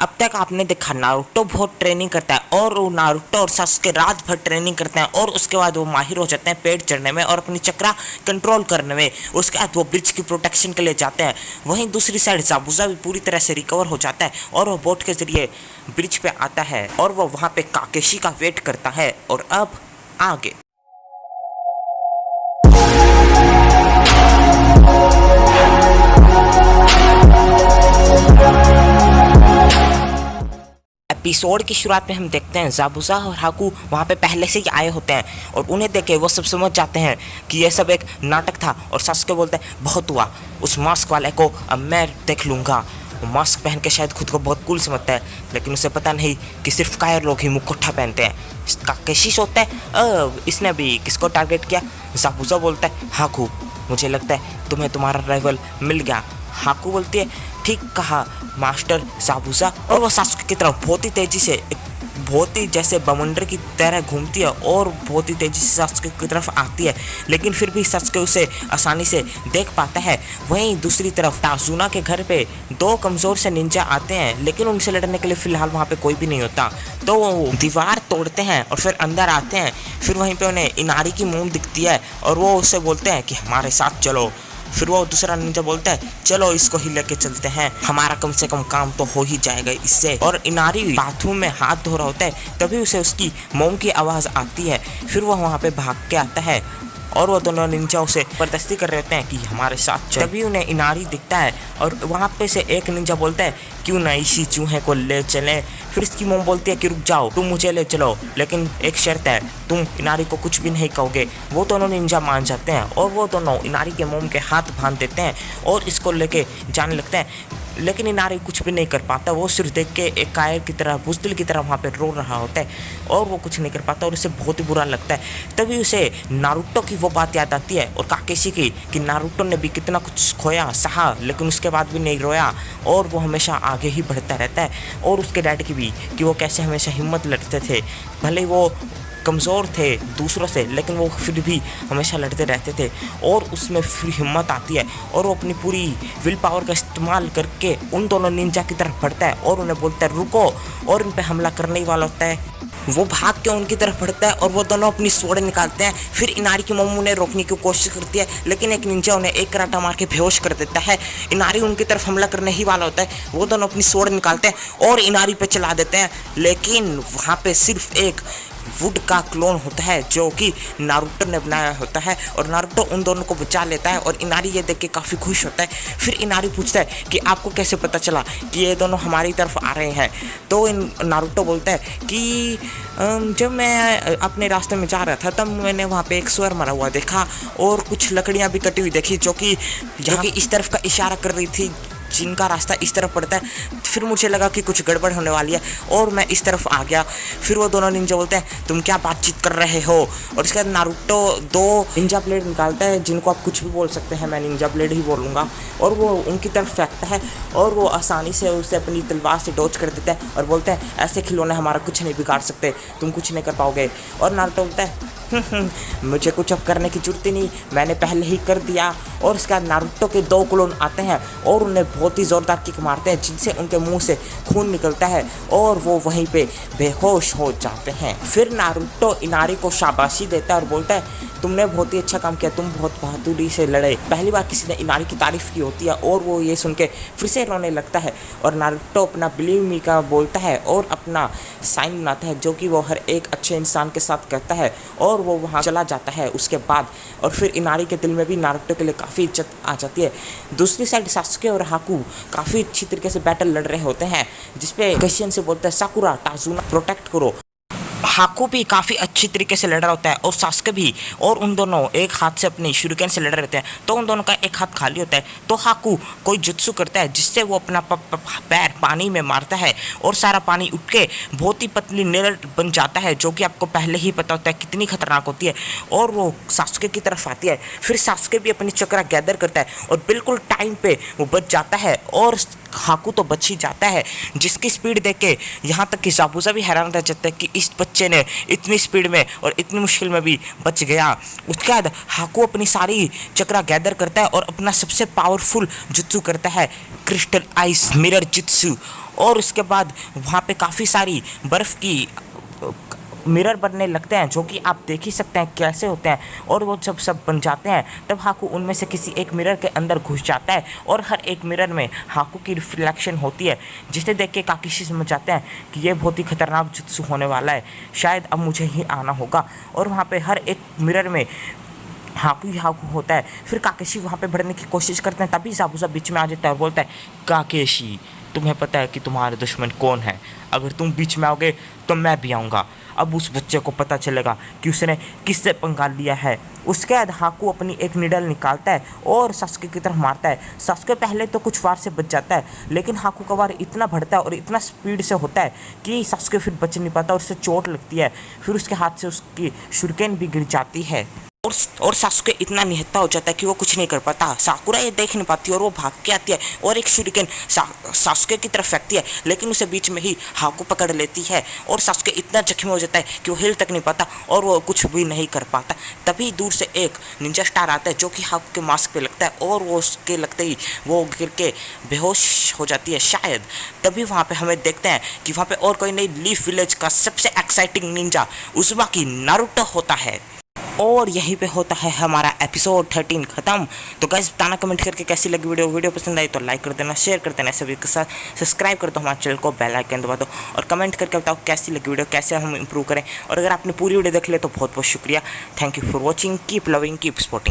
अब तक आपने देखा नारुतो बहुत ट्रेनिंग करता है और वो नारुतो और सासुके रात भर ट्रेनिंग करते हैं और उसके बाद वो माहिर हो जाते हैं पेड़ चढ़ने में और अपनी चक्रा कंट्रोल करने में। उसके बाद वो ब्रिज की प्रोटेक्शन के लिए जाते हैं। वहीं दूसरी साइड ज़ाबुज़ा भी पूरी तरह से रिकवर हो जाता है और वो बोट के जरिए ब्रिज पे आता है और वो वहाँ पे काकेशी का वेट करता है। और अब आगे एपिसोड की शुरुआत में हम देखते हैं ज़ाबुज़ा और हाकू वहाँ पे पहले से ही आए होते हैं और उन्हें देखे वो सब समझ जाते हैं कि ये सब एक नाटक था। और सासुके बोलते हैं बहुत हुआ, उस मास्क वाले को अब मैं देख लूँगा। वो मास्क पहन के शायद खुद को बहुत कूल समझता है, लेकिन उसे पता नहीं कि सिर्फ कायर लोग ही मुखौटा पहनते हैं। इसका केशिश होता है इसने अभी किसको टारगेट किया। ज़ाबुज़ा बोलता है हाकू मुझे लगता है तुम्हें तुम्हारा राइवल मिल गया। हाकू बोलती है ठीक कहा मास्टर ज़ाबुज़ा। और वो सासुके की तरफ बहुत ही तेज़ी से बहुत ही जैसे बवंडर की तरह घूमती है और बहुत ही तेज़ी से सासुके की तरफ आती है, लेकिन फिर भी सासुके उसे आसानी से देख पाता है। वहीं दूसरी तरफ टाजुना के घर पे दो कमज़ोर से निंजा आते हैं, लेकिन उनसे लड़ने के लिए फ़िलहाल वहाँ पे कोई भी नहीं होता। तो वो दीवार तोड़ते हैं और फिर अंदर आते हैं। फिर वहीं पर उन्हें इनारी की मोम दिखती है और वो उससे बोलते हैं कि हमारे साथ चलो। फिर वो दूसरा निंजा बोलता है चलो इसको ही लेके चलते हैं, हमारा कम से कम काम तो हो ही जाएगा इससे। और इनारी बाथरूम में हाथ धो रहा होता है, तभी उसे उसकी मोम की आवाज़ आती है। फिर वो वहाँ पे भाग के आता है और वो दोनों निंजा उसे जबरदस्ती कर रहे होते हैं कि हमारे साथ चल। तभी उन्हें इनारी दिखता है और वहाँ पे से एक निंजा बोलता है क्यों ना इसी चूहे को ले चलें। फिर इसकी मोम बोलती है कि रुक जाओ तुम मुझे ले चलो, लेकिन एक शर्त है तुम इनारी को कुछ भी नहीं कहोगे। वो दोनों निंजा मान जाते हैं और वो दोनों इनारी के मोम के हाथ बांध देते हैं और इसको लेके जाने लगते हैं, लेकिन इनारी कुछ भी नहीं कर पाता। वो सिर्फ देख के एक कायर की तरह बुज़दिल की तरह वहाँ पे रो रहा होता है और वो कुछ नहीं कर पाता और उसे बहुत ही बुरा लगता है। तभी उसे नारुतो की वो बात याद आती है और काकेशी की कि नारुतो ने भी कितना कुछ खोया सहा, लेकिन उसके बाद भी नहीं रोया और वो हमेशा आगे ही बढ़ता रहता है। और उसके डैड की भी कि वो कैसे हमेशा हिम्मत लड़ते थे, भले वो कमज़ोर थे दूसरों से, लेकिन वो फिर भी हमेशा लड़ते रहते थे। और उसमें फिर हिम्मत आती है और वो अपनी पूरी विल पावर का इस्तेमाल करके उन दोनों निंजा की तरफ बढ़ता है और उन्हें बोलता है रुको, और उन पर हमला करने ही वाला होता है। वो भाग के उनकी तरफ बढ़ता है और वो दोनों अपनी स्वॉर्ड निकालते हैं। फिर इनारी की मोम उन्हें रोकने की कोशिश करती है, लेकिन एक निंजा उन्हें एक कराटा मार के बेहोश कर देता है। इनारी उनकी तरफ हमला करने ही वाला होता है। वो दोनों अपनी स्वॉर्ड निकालते हैं और इनारी पे चला देते हैं, लेकिन वहाँ पे सिर्फ एक वुड का क्लोन होता है जो कि नारुतो ने बनाया होता है और नारुतो उन दोनों को बचा लेता है और इनारी ये देख के काफ़ी खुश होता है। फिर इनारी पूछता है कि आपको कैसे पता चला कि ये दोनों हमारी तरफ आ रहे हैं। तो नारुतो बोलता है कि जब मैं अपने रास्ते में जा रहा था तब मैंने वहाँ पे एक स्वर मरा हुआ देखा और कुछ लकड़ियाँ भी कटी हुई देखी जो कि इस तरफ का इशारा कर रही थी जिनका रास्ता इस तरफ पड़ता है। फिर मुझे लगा कि कुछ गड़बड़ होने वाली है और मैं इस तरफ आ गया। फिर वो दोनों निंजा बोलते हैं तुम क्या बातचीत कर रहे हो। और इसके बाद नारुतो दो निंजा ब्लेड निकालता है जिनको आप कुछ भी बोल सकते हैं, मैं निंजा ब्लेड ही बोलूँगा, और वो उनकी तरफ फेंकता है और वो आसानी से उसे अपनी तलवार से डॉच कर देता है और बोलते हैं ऐसे खिलौने हमारा कुछ नहीं बिगाड़ सकते, तुम कुछ नहीं कर पाओगे। और नारुतो बोलता है मुझे कुछ अब करने की जरूरत ही नहीं, मैंने पहले ही कर दिया। और इसके बाद नारुतो के दो क्लोन आते हैं और उन्हें बहुत ही ज़ोरदार किक मारते हैं जिनसे उनके मुंह से खून निकलता है और वो वहीं पे बेहोश हो जाते हैं। फिर नारुतो इनारी को शाबाशी देता है और बोलता है तुमने बहुत ही अच्छा काम किया, तुम बहुत बहादुरी से लड़े। पहली बार किसी ने इनारी की तारीफ़ की होती है और वो ये सुन के फिर से रोने लगता है। और नारुतो अपना बिलीव मी का बोलता है और अपना साइन बनाता है जो कि वो हर एक अच्छे इंसान के साथ करता है और वो वहाँ चला जाता है उसके बाद। और फिर इनारी के दिल में भी नारुतो के लिए काफ़ी इज्जत आ जाती है। दूसरी साइड सासुके और हाकू काफ़ी अच्छी तरीके से बैटल लड़ रहे होते हैं, जिसपे कशियन से बोलता है साकुरा टाजुना प्रोटेक्ट करो। हाकू भी काफ़ी अच्छी तरीके से लड़ रहा होता है और सासुके भी, और उन दोनों एक हाथ से अपनी शुरिकेन से लड़ रहे होते हैं। तो उन दोनों का एक हाथ खाली होता है, तो हाकू कोई जुत्सु करता है जिससे वो अपना पैर पानी में मारता है और सारा पानी उठ के बहुत ही पतली नेल बन जाता है जो कि आपको पहले ही पता होता है कितनी खतरनाक होती है। और वो सासुके की तरफ आती है। फिर सासुके भी अपनी चक्रा गैदर करता है और बिल्कुल टाइम पे वो बच जाता है और हाकू तो बच ही जाता है, जिसकी स्पीड देख के यहाँ तक कि ज़ाबुज़ा भी हैरान रह जाता है कि इस बच्चे ने इतनी स्पीड में और इतनी मुश्किल में भी बच गया। उसके बाद हाकू अपनी सारी चक्रा गैदर करता है और अपना सबसे पावरफुल जुत्सु करता है, क्रिस्टल आइस मिरर जुत्सु। और उसके बाद वहाँ पे काफ़ी सारी बर्फ़ की मिरर बनने लगते हैं, जो कि आप देख ही सकते हैं कैसे होते हैं। और वो जब सब बन जाते हैं तब हाकू उनमें से किसी एक मिरर के अंदर घुस जाता है और हर एक मिरर में हाकू की रिफ्लेक्शन होती है, जिसे देख के काकीशी समझ जाते हैं कि ये बहुत ही खतरनाक जुत्सु होने वाला है, शायद अब मुझे ही आना होगा। और वहाँ पे हर एक मिरर में हाकू ही हाकू होता है। फिर काकेशी वहाँ पे बढ़ने की कोशिश करते हैं, तभी ज़ाबुज़ा बीच में आ जाता है और बोलता है, काकेशी तुम्हें पता है कि तुम्हारे दुश्मन कौन है, अगर तुम बीच में आओगे तो मैं भी आऊँगा। अब उस बच्चे को पता चलेगा कि उसने किससे पंगा लिया है। उसके बाद हाकू अपनी एक निडल निकालता है और सास्के की तरफ मारता है। सास्के पहले तो कुछ वार से बच जाता है, लेकिन हाकू का वार इतना बढ़ता है और इतना स्पीड से होता है कि सास्के फिर बच नहीं पाता और उससे चोट लगती है। फिर उसके हाथ से उसकी शुरिकेन भी गिर जाती है और सासुके इतना निहत्था हो जाता है कि वो कुछ नहीं कर पाता। साकुरा ये देख नहीं पाती और वो भाग के आती है और एक शुरिकेन सासुके की तरफ फेंकती है, लेकिन उसे बीच में ही हाकू पकड़ लेती है और सासुके इतना जख्मी हो जाता है कि वो हिल तक नहीं पाता और वो कुछ भी नहीं कर पाता। तभी दूर से एक निंजा स्टार आता है जो कि हाकू के मास्क पे लगता है और वो उसके लगते ही वो गिर के बेहोश हो जाती है शायद। तभी वहाँ पे हमें देखते हैं कि वहाँ पे और कोई नहीं, लीफ विलेज का सबसे एक्साइटिंग निंजा उज़ुमाकी नारुतो होता है। और यहीं पे होता है हमारा एपिसोड 13 ख़त्म। तो गाइस बताना कमेंट करके कैसी लगी वीडियो पसंद आई तो लाइक कर देना, शेयर कर देना, सभी के साथ सब्सक्राइब कर दो हमारे चैनल को, बेल आइकन दबा दो और कमेंट करके बताओ कैसी लगी वीडियो, कैसे हम इंप्रूव करें। और अगर आपने पूरी वीडियो देख लिया तो बहुत बहुत शुक्रिया। Thank you for watching, keep loving, keep supporting.